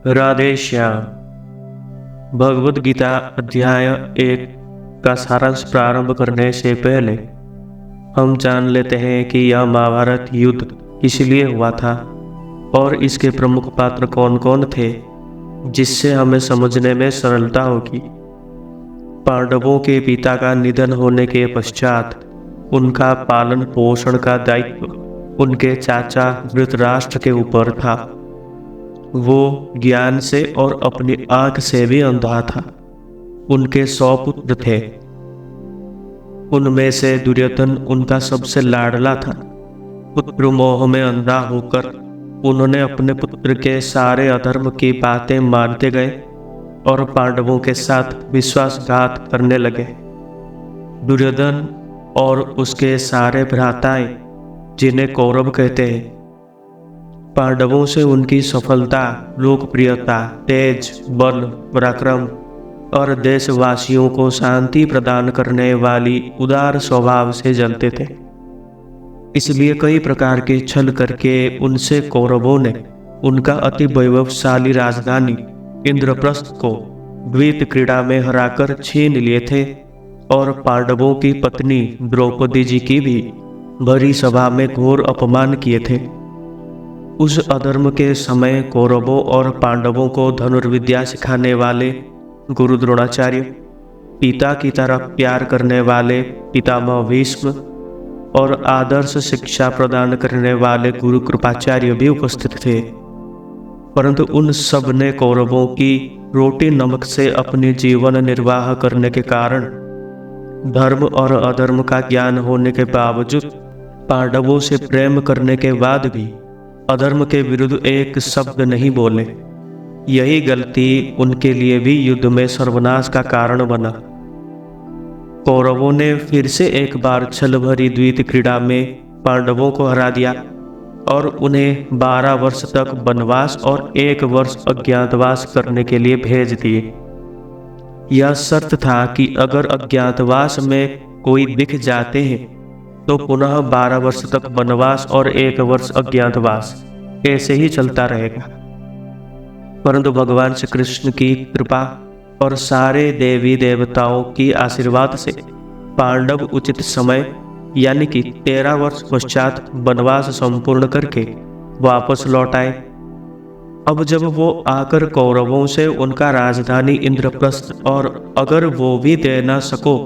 राधे श्याम। भगवद गीता अध्याय 1 का सारांश प्रारंभ करने से पहले हम जान लेते हैं कि यह महाभारत युद्ध इसलिए हुआ था और इसके प्रमुख पात्र कौन कौन थे, जिससे हमें समझने में सरलता होगी। पांडवों के पिता का निधन होने के पश्चात उनका पालन पोषण का दायित्व उनके चाचा धृतराष्ट्र के ऊपर था। वो ज्ञान से और अपनी आंख से भी अंधा था। उनके 100 पुत्र थे। उनमें से दुर्योधन उनका सबसे लाडला था। पुत्र मोह में अंधा होकर उन्होंने अपने पुत्र के सारे अधर्म की बातें मानते गए और पांडवों के साथ विश्वासघात करने लगे। दुर्योधन और उसके सारे भ्राताएं, जिन्हें कौरव कहते हैं, पांडवों से उनकी सफलता, लोकप्रियता, तेज, बल, पराक्रम और देशवासियों को शांति प्रदान करने वाली उदार स्वभाव से जलते थे। इसलिए कई प्रकार के छल करके उनसे कौरवों ने उनका अति वैभवशाली राजधानी इंद्रप्रस्थ को द्वैत क्रीड़ा में हराकर छीन लिए थे और पांडवों की पत्नी द्रौपदी जी की भी भरी सभा में घोर अपमान किए थे। उस अधर्म के समय कौरवों और पांडवों को धनुर्विद्या सिखाने वाले गुरु द्रोणाचार्य, पिता की तरह प्यार करने वाले पितामह भीष्म और आदर्श शिक्षा प्रदान करने वाले गुरु कृपाचार्य भी उपस्थित थे। परंतु उन सब ने कौरवों की रोटी नमक से अपनी जीवन निर्वाह करने के कारण धर्म और अधर्म का ज्ञान होने के बावजूद पांडवों से प्रेम करने के बाद भी अधर्म के विरुद्ध एक शब्द नहीं बोले। यही गलती उनके लिए भी युद्ध में सर्वनाश का कारण बना। कौरवों ने फिर से एक बार छल भरी द्वैत क्रीड़ा में पांडवों को हरा दिया और उन्हें 12 वर्ष तक वनवास और 1 वर्ष अज्ञातवास करने के लिए भेज दिए। यह शर्त था कि अगर अज्ञातवास में कोई दिख जाते हैं तो पुनः 12 वर्ष तक वनवास और 1 वर्ष अज्ञातवास ऐसे ही चलता रहेगा। परंतु भगवान श्री कृष्ण की कृपा और सारे देवी देवताओं की आशीर्वाद से पांडव उचित समय यानी कि 13 वर्ष पश्चात वनवास संपूर्ण करके वापस लौट आए। अब जब वो आकर कौरवों से उनका राजधानी इंद्रप्रस्थ और अगर वो भी दे न सको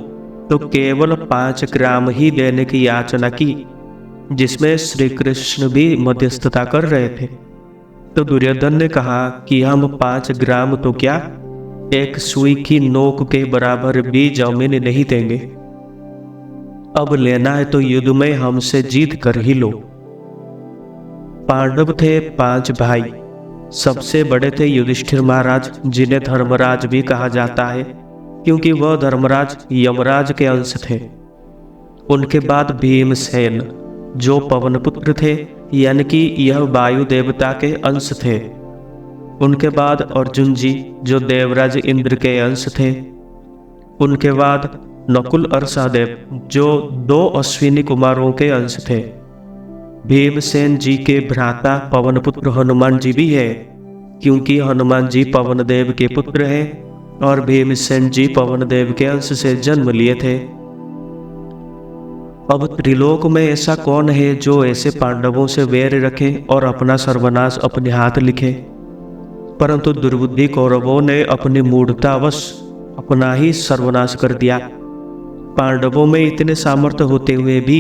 तो केवल 5 ग्राम ही देने की याचना की, जिसमें श्री कृष्ण भी मध्यस्थता कर रहे थे, तो दुर्योधन ने कहा कि हम 5 ग्राम तो क्या, एक सुई की नोक के बराबर भी जमीन नहीं देंगे। अब लेना है तो युद्ध में हमसे जीत कर ही लो। पांडव थे 5 भाई। सबसे बड़े थे युधिष्ठिर महाराज, जिन्हें धर्मराज भी कहा जाता है क्योंकि वह धर्मराज यमराज के अंश थे। उनके बाद भीमसेन, जो पवनपुत्र थे, यानी कि यह वायु देवता के अंश थे। उनके बाद अर्जुन जी, जो देवराज इंद्र के अंश थे। उनके बाद नकुल और सहदेव, जो 2 अश्विनी कुमारों के अंश थे। भीमसेन जी के भ्राता पवनपुत्र हनुमान जी भी है, क्योंकि हनुमान जी पवनदेव के पुत्र हैं और भीमसेन जी पवनदेव के अंश से जन्म लिए थे। अब त्रिलोक में ऐसा कौन है जो ऐसे पांडवों से वैर रखे और अपना सर्वनाश अपने हाथ लिखे। परंतु दुर्बुद्धि कौरवों ने अपनी मूढ़तावश अपना ही सर्वनाश कर दिया। पांडवों में इतने सामर्थ्य होते हुए भी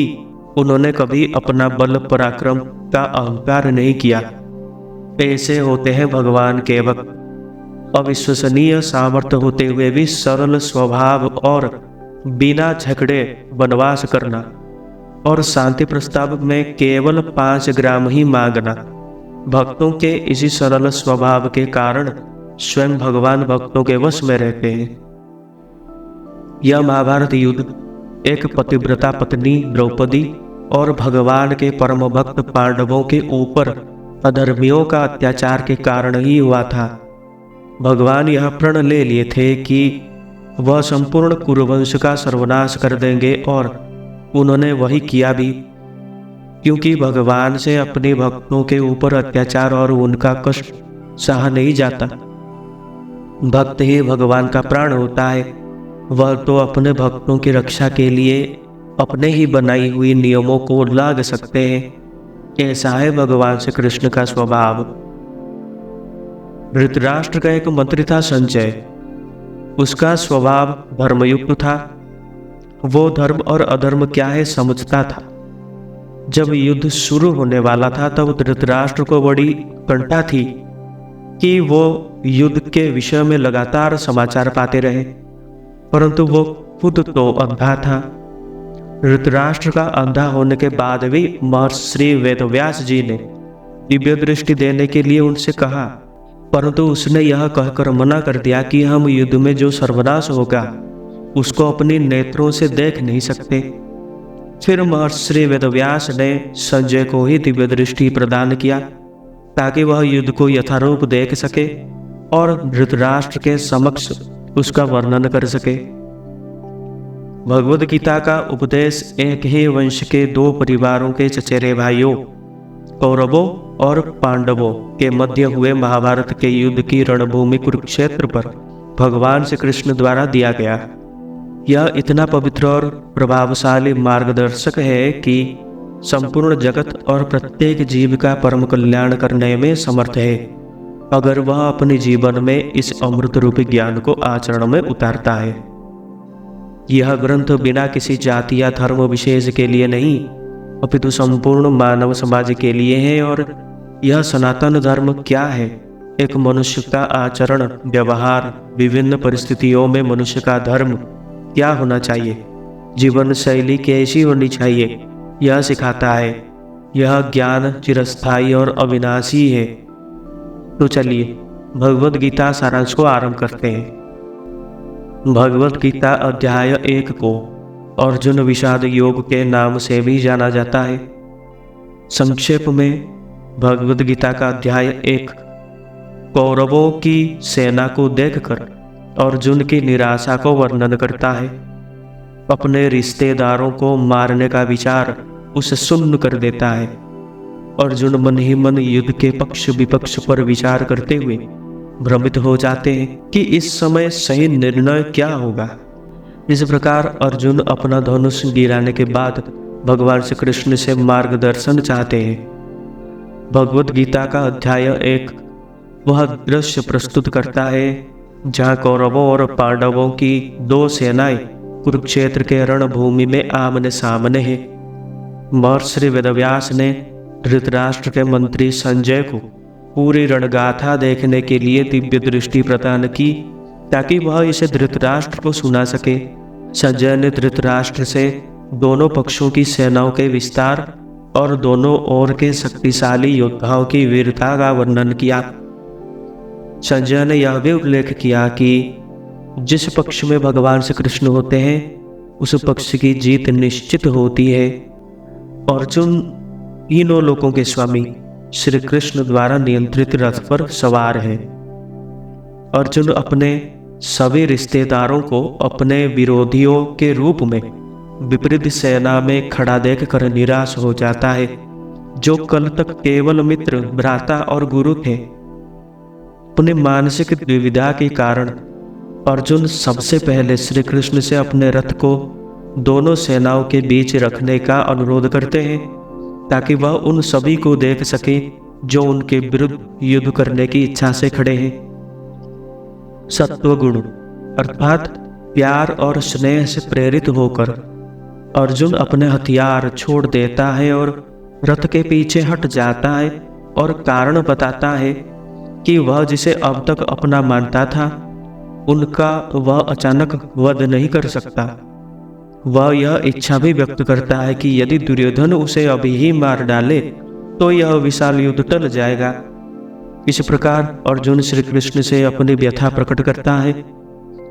उन्होंने कभी अपना बल पराक्रम का अहंकार नहीं किया। ऐसे होते हैं भगवान के भक्त, अविश्वसनीय सामर्थ्य होते हुए भी सरल स्वभाव और बिना झगड़े वनवास करना और शांति प्रस्ताव में केवल 5 ग्राम ही मांगना। भक्तों के इसी सरल स्वभाव के कारण स्वयं भगवान भक्तों के वश में रहते हैं। यह महाभारत युद्ध एक पतिव्रता पत्नी द्रौपदी और भगवान के परम भक्त पांडवों के ऊपर अधर्मियों का अत्याचार के कारण ही हुआ था। भगवान यह प्रण ले लिए थे कि वह संपूर्ण कुरुवंश का सर्वनाश कर देंगे और उन्होंने वही किया भी, क्योंकि भगवान से अपने भक्तों के ऊपर अत्याचार और उनका कष्ट सहा नहीं जाता। भक्त ही भगवान का प्राण होता है। वह तो अपने भक्तों की रक्षा के लिए अपने ही बनाई हुई नियमों को लाग सकते हैं। ऐसा है भगवान श्री कृष्ण का स्वभाव। धृतराष्ट्र का एक मंत्री था संजय। उसका स्वभाव धर्मयुक्त था। वो धर्म और अधर्म क्या है समझता था। जब युद्ध शुरू होने वाला था तब धृतराष्ट्र को बड़ी कंठा थी कि वो युद्ध के विषय में लगातार समाचार पाते रहे, परंतु वो खुद तो अंधा था। धृतराष्ट्र का अंधा होने के बाद भी महर्षि वेदव्यास जी ने दिव्य दृष्टि देने के लिए उनसे कहा, परंतु उसने यह कहकर मना कर दिया कि हम युद्ध में जो सर्वनाश होगा उसको अपनी नेत्रों से देख नहीं सकते। फिर महर्षि वेदव्यास ने संजय को ही दिव्य दृष्टि प्रदान किया ताकि वह युद्ध को यथारूप देख सके और धृतराष्ट्र के समक्ष उसका वर्णन कर सके। भगवद गीता का उपदेश एक ही वंश के दो परिवारों के चचेरे भाइयों कौरवों और पांडवों के मध्य हुए महाभारत के युद्ध की रणभूमि कुरुक्षेत्र पर भगवान श्री कृष्ण द्वारा दिया गया। यह इतना पवित्र और प्रभावशाली मार्गदर्शक है कि संपूर्ण जगत और प्रत्येक जीव का परम कल्याण करने में समर्थ है, अगर वह अपने जीवन में इस अमृत रूपी ज्ञान को आचरण में उतारता है। यह ग्रंथ बिना किसी जाति या धर्म विशेष के लिए नहीं, अपितु संपूर्ण मानव समाज के लिए है। और यह सनातन धर्म क्या है? एक मनुष्य का आचरण व्यवहार, विभिन्न परिस्थितियों में मनुष्य का धर्म क्या होना चाहिए, जीवन शैली कैसी होनी चाहिए, यह सिखाता है। यह ज्ञान चिरस्थायी और अविनाशी है। तो चलिए भगवद गीता सारांश को आरंभ करते हैं। भगवद गीता अध्याय 1 को अर्जुन विषाद योग के नाम से भी जाना जाता है। संक्षेप में भगवद गीता का अध्याय 1 कौरवों की सेना को देखकर अर्जुन की निराशा को वर्णन करता है। अपने रिश्तेदारों को मारने का विचार उसे सुन्न कर देता है। अर्जुन मन ही मन युद्ध के पक्ष विपक्ष पर विचार करते हुए भ्रमित हो जाते हैं कि इस समय सही निर्णय क्या होगा। इस प्रकार अर्जुन अपना धनुष गिराने के बाद भगवान श्री कृष्ण से मार्गदर्शन चाहते हैं। भगवद गीता का अध्याय 1 वह दृश्य प्रस्तुत करता है जहाँ कौरवों और पांडवों की दो सेनाएं कुरुक्षेत्र के रणभूमि में आमने सामने हैं। महर्षि वेदव्यास ने धृतराष्ट्र के मंत्री संजय को पूरी रणगाथा देखने के लिए दिव्य दृष्टि प्रदान की ताकि वह इसे धृतराष्ट्र को सुना सके। संजय ने धृतराष्ट्र से दोनों पक्षों की सेनाओं के विस्तार और दोनों ओर के शक्तिशाली योद्धाओं की वीरता का वर्णन किया। संजय ने यह भी उल्लेख किया कि जिस पक्ष में भगवान श्री कृष्ण होते हैं उस पक्ष की जीत निश्चित होती है। अर्जुन तीनों लोकों के स्वामी श्री कृष्ण द्वारा नियंत्रित रथ पर सवार है। अर्जुन अपने सभी रिश्तेदारों को अपने विरोधियों के रूप में विपरीत सेना में खड़ा देखकर निराश हो जाता है। जो कल तक केवल मित्र, भ्राता और गुरु थे, अपने मानसिक दुविधा के कारण अर्जुन सबसे पहले श्री कृष्ण से अपने रथ को दोनों सेनाओं के बीच रखने का अनुरोध करते हैं ताकि वह उन सभी को देख सके जो उनके विरुद्ध युद्ध करने की इच्छा से खड़े हैं। सत्वगुण अर्थात प्यार और स्नेह से प्रेरित होकर अर्जुन अपने हथियार छोड़ देता है और रथ के पीछे हट जाता है और कारण बताता है कि वह जिसे अब तक अपना मानता था उनका वह अचानक वध नहीं कर सकता। वह यह इच्छा भी व्यक्त करता है कि यदि दुर्योधन उसे अभी ही मार डाले तो यह विशाल युद्ध टल जाएगा। इस प्रकार अर्जुन श्री कृष्ण से अपनी व्यथा प्रकट करता है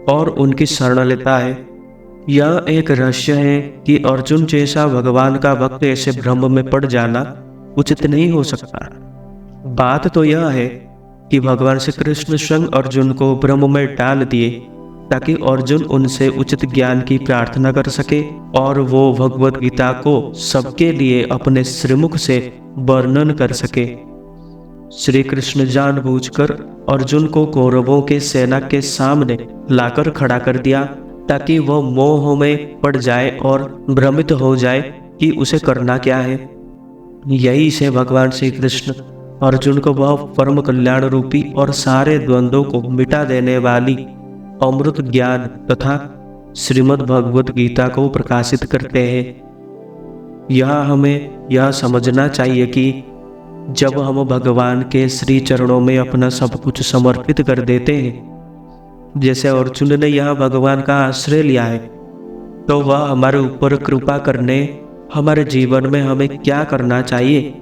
और उनकी शरण लेता है। यह एक रहस्य है कि अर्जुन जैसा भगवान का भक्त ऐसे भ्रम में पड़ जाना उचित नहीं हो सकता। बात तो यह है कि भगवान श्री कृष्ण स्वयं अर्जुन को भ्रम में डाल दिए ताकि अर्जुन उनसे उचित ज्ञान की प्रार्थना कर सके और वो भगवद गीता को सबके लिए अपने श्रीमुख से वर्णन कर सके। श्री कृष्ण जानबूझकर अर्जुन को कौरवों के सेना के सामने लाकर खड़ा कर दिया ताकि वह मोह में पड़ जाए और भ्रमित हो जाए कि उसे करना क्या है। यही से भगवान श्री कृष्ण अर्जुन को वह परम कल्याण रूपी और सारे द्वंद्वों को मिटा देने वाली अमृत ज्ञान तथा श्रीमद् भगवत गीता को प्रकाशित करते हैं। यह हमें यह समझना चाहिए कि जब हम भगवान के श्री चरणों में अपना सब कुछ समर्पित कर देते हैं, जैसे अर्जुन ने यह भगवान का आश्रय लिया है, तो वह हमारे ऊपर कृपा करने हमारे जीवन में हमें क्या करना चाहिए,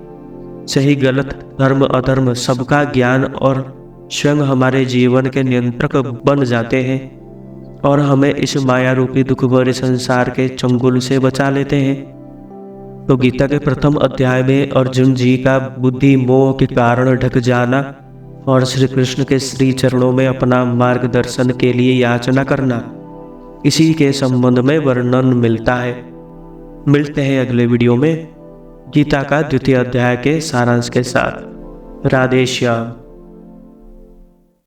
सही गलत धर्म अधर्म सबका ज्ञान और स्वयं हमारे जीवन के नियंत्रक बन जाते हैं और हमें इस माया रूपी दुख भरे संसार के चंगुल से बचा लेते हैं। तो गीता के प्रथम अध्याय में अर्जुन जी का बुद्धि मोह के कारण ढक जाना और श्री कृष्ण के श्री चरणों में अपना मार्गदर्शन के लिए याचना करना, इसी के संबंध में वर्णन मिलता है। मिलते हैं अगले वीडियो में गीता का द्वितीय अध्याय के सारांश के साथ। राधे श्याम।